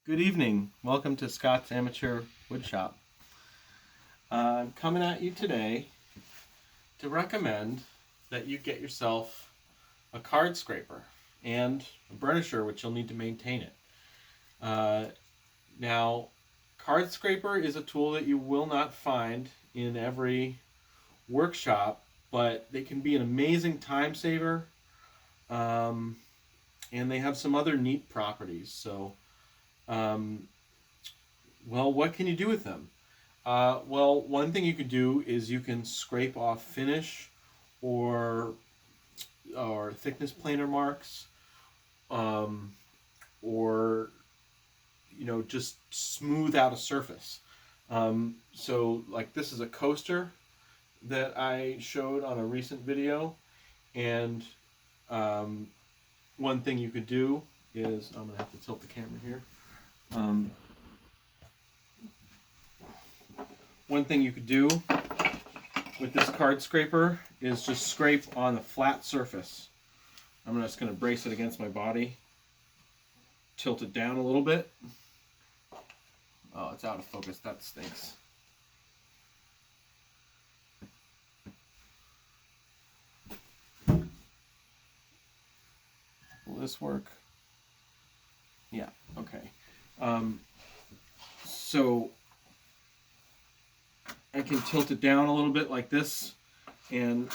Good evening. Welcome to Scott's Amateur Woodshop. I'm coming at you today to recommend that you get yourself a card scraper and a burnisher, which you'll need to maintain it. Now, card scraper is a tool that you will not find in every workshop, but they can be an amazing time saver, and they have some other neat properties. So, well, what can you do with them? Well, one thing you could do is you can scrape off finish or thickness planer marks, or just smooth out a surface. So like this is a coaster that I showed on a recent video, and one thing you could do is, I'm gonna have to tilt the camera here. One thing you could do with this card scraper is just scrape on a flat surface. I'm just going to brace it against my body, tilt it down a little bit. Oh, it's out of focus. That stinks. Will this work? Yeah, okay. So I can tilt it down a little bit like this and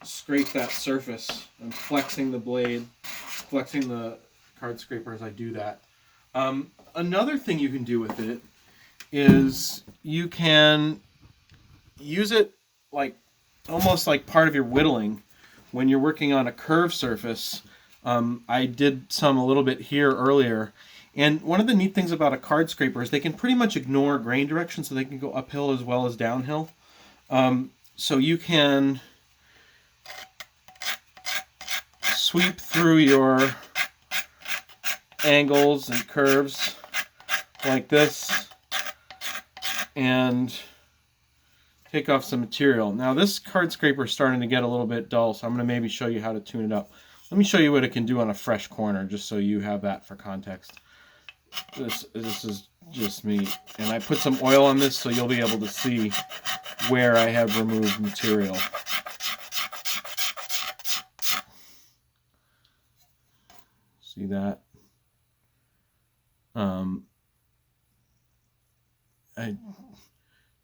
scrape that surface. I'm flexing the blade, flexing the card scraper as I do that. Another thing you can do with it is you can use it like almost like part of your whittling when you're working on a curved surface. I did some a little bit here earlier. And one of the neat things about a card scraper is they can pretty much ignore grain direction, so they can go uphill as well as downhill. So you can sweep through your angles and curves like this and take off some material. Now this card scraper is starting to get a little bit dull, so I'm going to maybe show you how to tune it up. Let me show you what it can do on a fresh corner, just so you have that for context. This is just me, and I put some oil on this so you'll be able to see where I have removed material. See that? I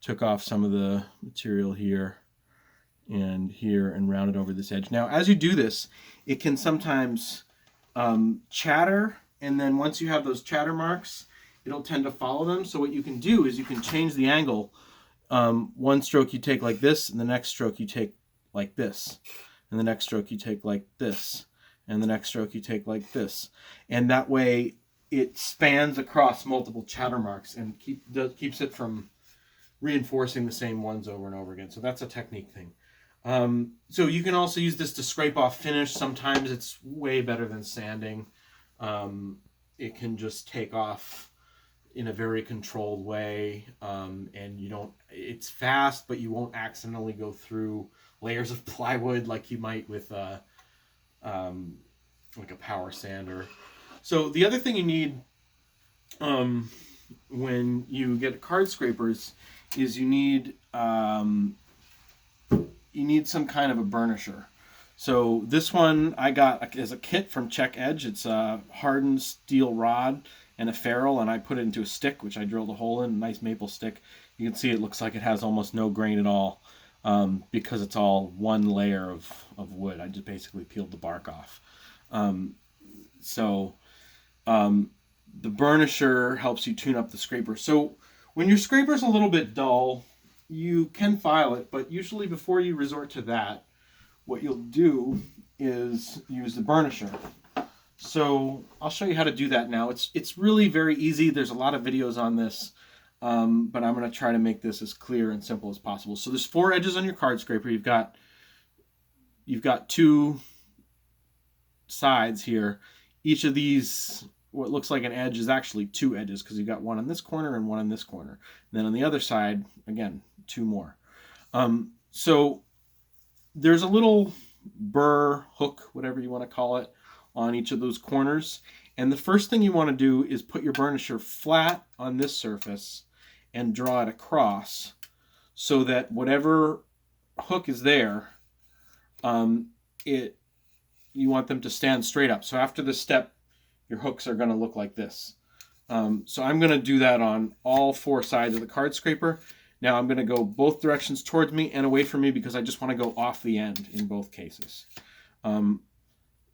took off some of the material here and rounded over this edge. Now, as you do this, it can sometimes chatter, and then once you have those chatter marks, it'll tend to follow them. So what you can do is you can change the angle. One stroke you take like this, and the next stroke you take like this, and the next stroke you take like this, and the next stroke you take like this. And that way it spans across multiple chatter marks and keeps it from reinforcing the same ones over and over again. So that's a technique thing. So you can also use this to scrape off finish. Sometimes it's way better than sanding. It can just take off in a very controlled way, and it's fast, but you won't accidentally go through layers of plywood like you might with like a power sander. So the other thing you need when you get card scrapers is you need some kind of a burnisher. So this one I got as a kit from Check Edge. It's a hardened steel rod and a ferrule, and I put it into a stick, which I drilled a hole in, a nice maple stick. You can see it looks like it has almost no grain at all, because it's all one layer of wood. I just basically peeled the bark off. The burnisher helps you tune up the scraper. So when your scraper's a little bit dull, you can file it, but usually before you resort to that, what you'll do is use the burnisher. So I'll show you how to do that now. It's really very easy. There's a lot of videos on this, but I'm going to try to make this as clear and simple as possible. So there's 4 edges on your card scraper. You've got 2 sides here. Each of these, what looks like an edge, is actually 2 edges, because you've got one on this corner and one on this corner. And then on the other side, again, 2 more. So there's a little burr, hook, whatever you want to call it, on each of those corners. And the first thing you want to do is put your burnisher flat on this surface and draw it across so that whatever hook is there, you want them to stand straight up. So after this step, your hooks are going to look like this. So I'm going to do that on all 4 sides of the card scraper. Now I'm going to go both directions towards me and away from me because I just want to go off the end in both cases.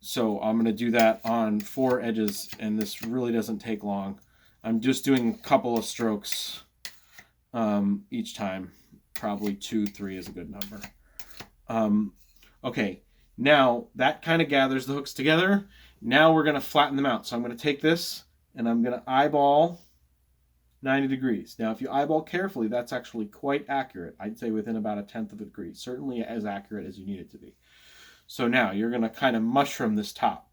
So I'm going to do that on 4 edges, and this really doesn't take long. I'm just doing a couple of strokes each time. Probably 2, 3 is a good number. Okay, now that kind of gathers the hooks together. Now we're going to flatten them out. So I'm going to take this and I'm going to eyeball 90 degrees. Now, if you eyeball carefully, that's actually quite accurate. I'd say within about 1/10 of a degree. Certainly as accurate as you need it to be. So now you're going to kind of mushroom this top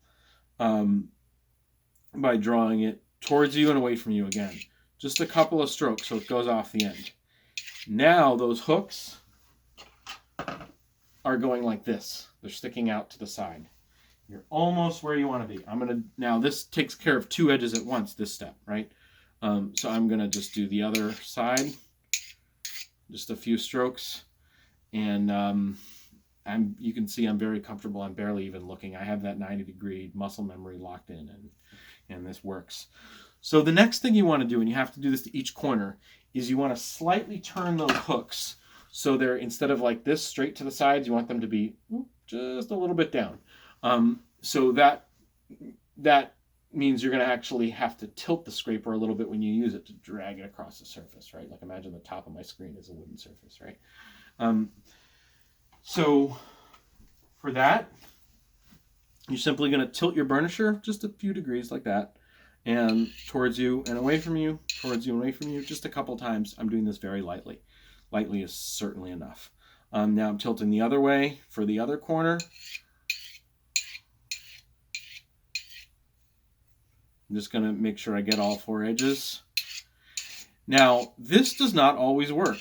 by drawing it towards you and away from you again. Just a couple of strokes so it goes off the end. Now those hooks are going like this. They're sticking out to the side. You're almost where you want to be. Now this takes care of 2 edges at once, this step, right? So I'm going to just do the other side, just a few strokes, and you can see I'm very comfortable. I'm barely even looking. I have that 90-degree muscle memory locked in, and this works. So the next thing you want to do, and you have to do this to each corner, is you want to slightly turn those hooks so they're, instead of like this straight to the sides, you want them to be just a little bit down. So that means you're going to actually have to tilt the scraper a little bit when you use it to drag it across the surface, right? Like imagine the top of my screen is a wooden surface, right? So for that, you're simply going to tilt your burnisher just a few degrees like that, and towards you and away from you, towards you and away from you, just a couple times. I'm doing this very lightly. Lightly is certainly enough. Now I'm tilting the other way for the other corner. I'm just going to make sure I get all 4 edges. Now, this does not always work.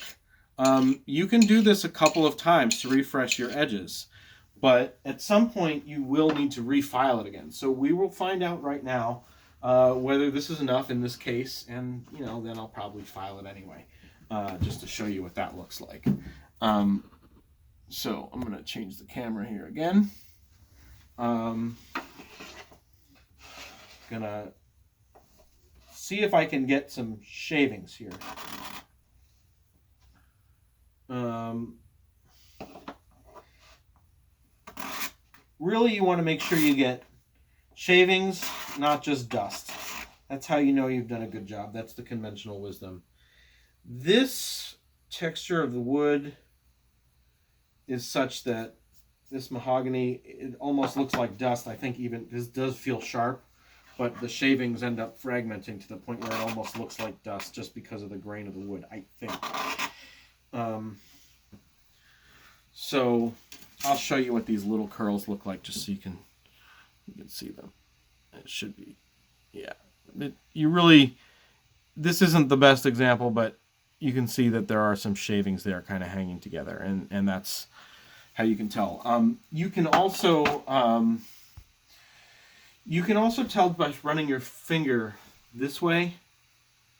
You can do this a couple of times to refresh your edges, but at some point you will need to refile it again. So we will find out right now whether this is enough in this case, and then I'll probably file it anyway, just to show you what that looks like. So I'm going to change the camera here again. Gonna see if I can get some shavings here. Really, you want to make sure you get shavings, not just dust. That's how you know you've done a good job. That's the conventional wisdom. This texture of the wood is such that this mahogany, it almost looks like dust. I think even this does feel sharp, but the shavings end up fragmenting to the point where it almost looks like dust just because of the grain of the wood, I think. So I'll show you what these little curls look like just so you can see them. It should be, yeah. This isn't the best example, but you can see that there are some shavings there kind of hanging together, and that's how you can tell. You can also tell by running your finger this way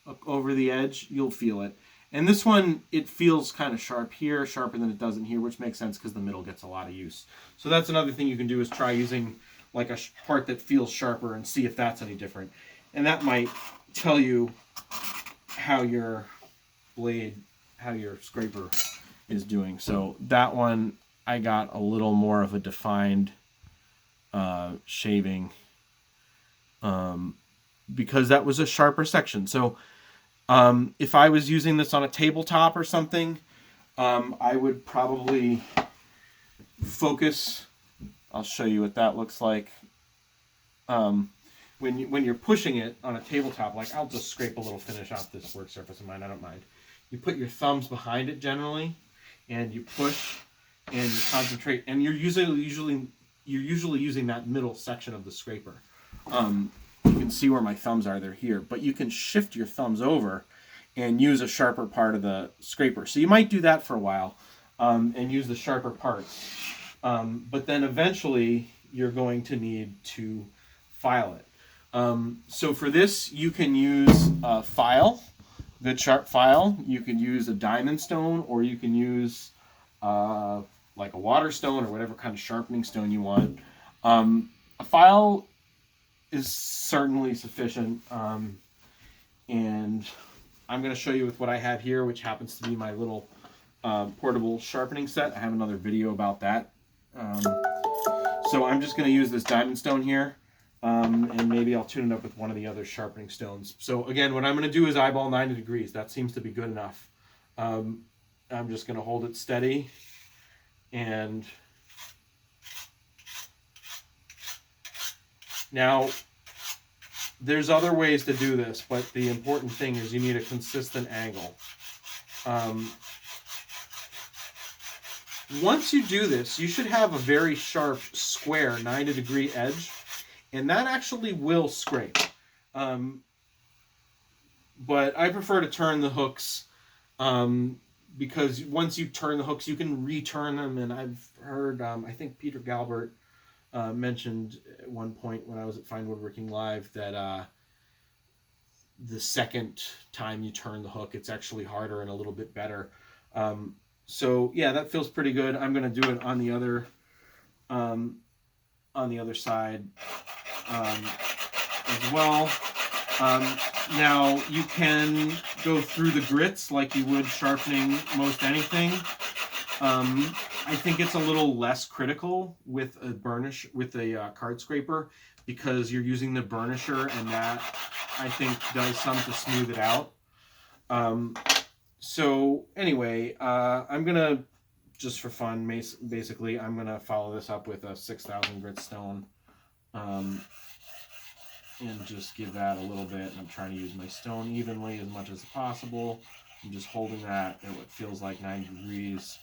up over the edge. You'll feel it. And this one, it feels kind of sharp here, sharper than it does in here, which makes sense because the middle gets a lot of use. So that's another thing you can do, is try using like a part that feels sharper and see if that's any different. And that might tell you how your scraper is doing. So that one, I got a little more of a defined shaving because that was a sharper section. So if I was using this on a tabletop or something, I would probably focus. I'll show you what that looks like. When you're pushing it on a tabletop, like I'll just scrape a little finish off this work surface of mine. I don't mind. You put your thumbs behind it generally, and you push, and you concentrate, and you're usually using that middle section of the scraper. You can see where my thumbs are, they're here, but you can shift your thumbs over and use a sharper part of the scraper. So you might do that for a while and use the sharper parts. But then eventually you're going to need to file it. So for this, you can use a file, good sharp file. You could use a diamond stone, or you can use like a water stone or whatever kind of sharpening stone you want. A file is certainly sufficient, and I'm going to show you with what I have here, which happens to be my little portable sharpening set. I have another video about that. So I'm just going to use this diamond stone here, and maybe I'll tune it up with one of the other sharpening stones. So again, what I'm going to do is eyeball 90 degrees. That seems to be good enough. I'm just going to hold it steady, and now there's other ways to do this, but the important thing is you need a consistent angle. Once you do this, you should have a very sharp, square 90-degree edge, and that actually will scrape. But I prefer to turn the hooks, because once you turn the hooks, you can return them, and I've heard, I think Peter Galbert mentioned at one point when I was at Fine Woodworking Live that the second time you turn the hook, it's actually harder and a little bit better. So yeah, that feels pretty good. I'm going to do it on the other side as well. Now you can go through the grits like you would sharpening most anything. I think it's a little less critical with a card scraper, because you're using the burnisher, and that I think does some to smooth it out. So anyway, I'm gonna, just for fun, basically I'm gonna follow this up with a 6,000 grit stone, and just give that a little bit. And I'm trying to use my stone evenly as much as possible. I'm just holding that at what feels like 90 degrees.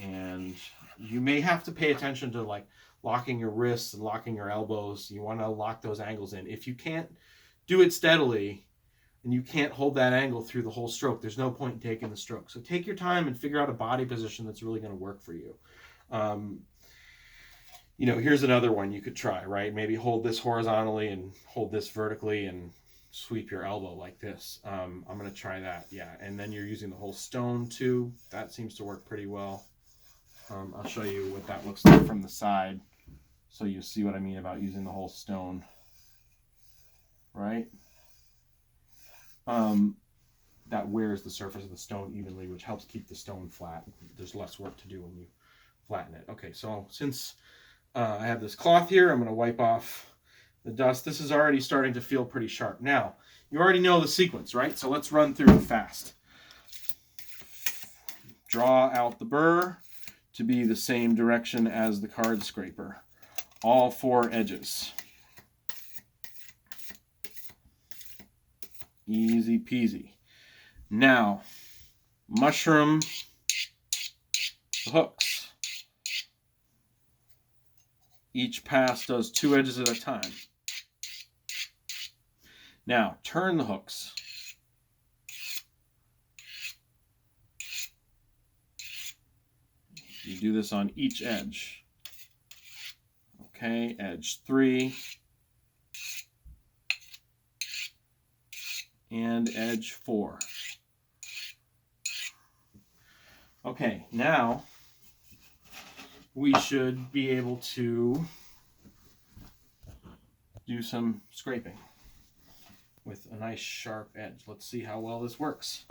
And you may have to pay attention to like locking your wrists and locking your elbows. You want to lock those angles in. If you can't do it steadily and you can't hold that angle through the whole stroke, there's no point in taking the stroke. So take your time and figure out a body position that's really going to work for you. You know, here's another one you could try, right? Maybe hold this horizontally and hold this vertically and sweep your elbow like this. I'm going to try that. Yeah. And then you're using the whole stone too. That seems to work pretty well. I'll show you what that looks like from the side, so you see what I mean about using the whole stone, right? That wears the surface of the stone evenly, which helps keep the stone flat. There's less work to do when you flatten it. Okay, so since I have this cloth here, I'm going to wipe off the dust. This is already starting to feel pretty sharp. Now, you already know the sequence, right? So let's run through it fast. Draw out the burr to be the same direction as the card scraper. All four edges. Easy peasy. Now, mushroom the hooks. Each pass does 2 edges at a time. Now, turn the hooks. You do this on each edge. Okay, edge 3. And edge 4. Okay, now we should be able to do some scraping with a nice sharp edge. Let's see how well this works.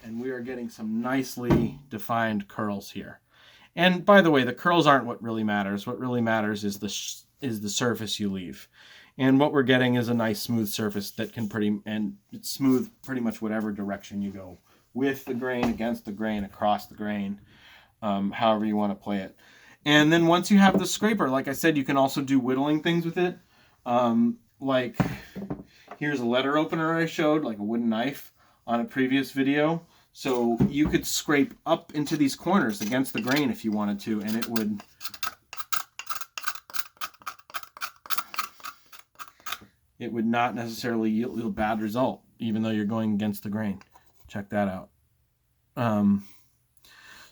And we are getting some nicely defined curls here. And by the way, the curls aren't what really matters. What really matters is the surface you leave. And what we're getting is a nice smooth surface that can it's smooth pretty much whatever direction you go, with the grain, against the grain, across the grain, however you want to play it. And then once you have the scraper, like I said, you can also do whittling things with it. Like here's a letter opener I showed, like a wooden knife on a previous video. So you could scrape up into these corners against the grain if you wanted to, and it would not necessarily yield a bad result, even though you're going against the grain. Check that out.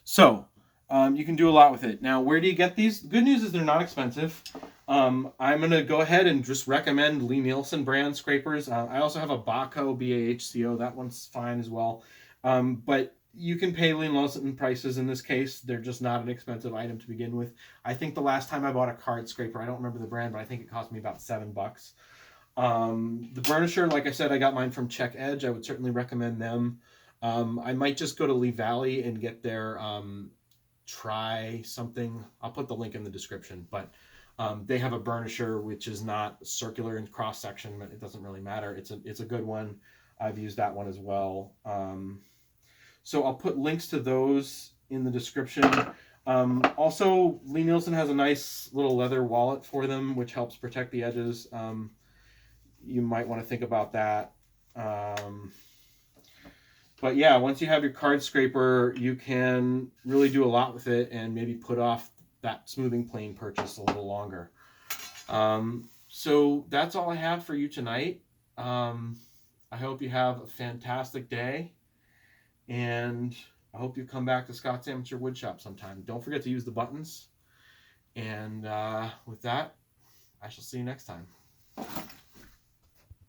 So You can do a lot with it. Now, where do you get these? The good news is they're not expensive. I'm going to go ahead and just recommend Lee Nielsen brand scrapers. I also have a Baco, B-A-H-C-O. That one's fine as well. But you can pay Lee Nielsen prices in this case. They're just not an expensive item to begin with. I think the last time I bought a card scraper, I don't remember the brand, but I think it cost me about $7. The Burnisher, like I said, I got mine from Check Edge. I would certainly recommend them. I might just go to Lee Valley and get their try something. I'll put the link in the description, but they have a burnisher which is not circular in cross section, but it doesn't really matter. It's a good one. I've used that one as well. So I'll put links to those in the description. Also, Lee Nielsen has a nice little leather wallet for them, which helps protect the edges. You might want to think about that. But yeah, once you have your card scraper, you can really do a lot with it and maybe put off that smoothing plane purchase a little longer. So that's all I have for you tonight. I hope you have a fantastic day, and I hope you come back to Scott's Amateur Woodshop sometime. Don't forget to use the buttons. And with that, I shall see you next time.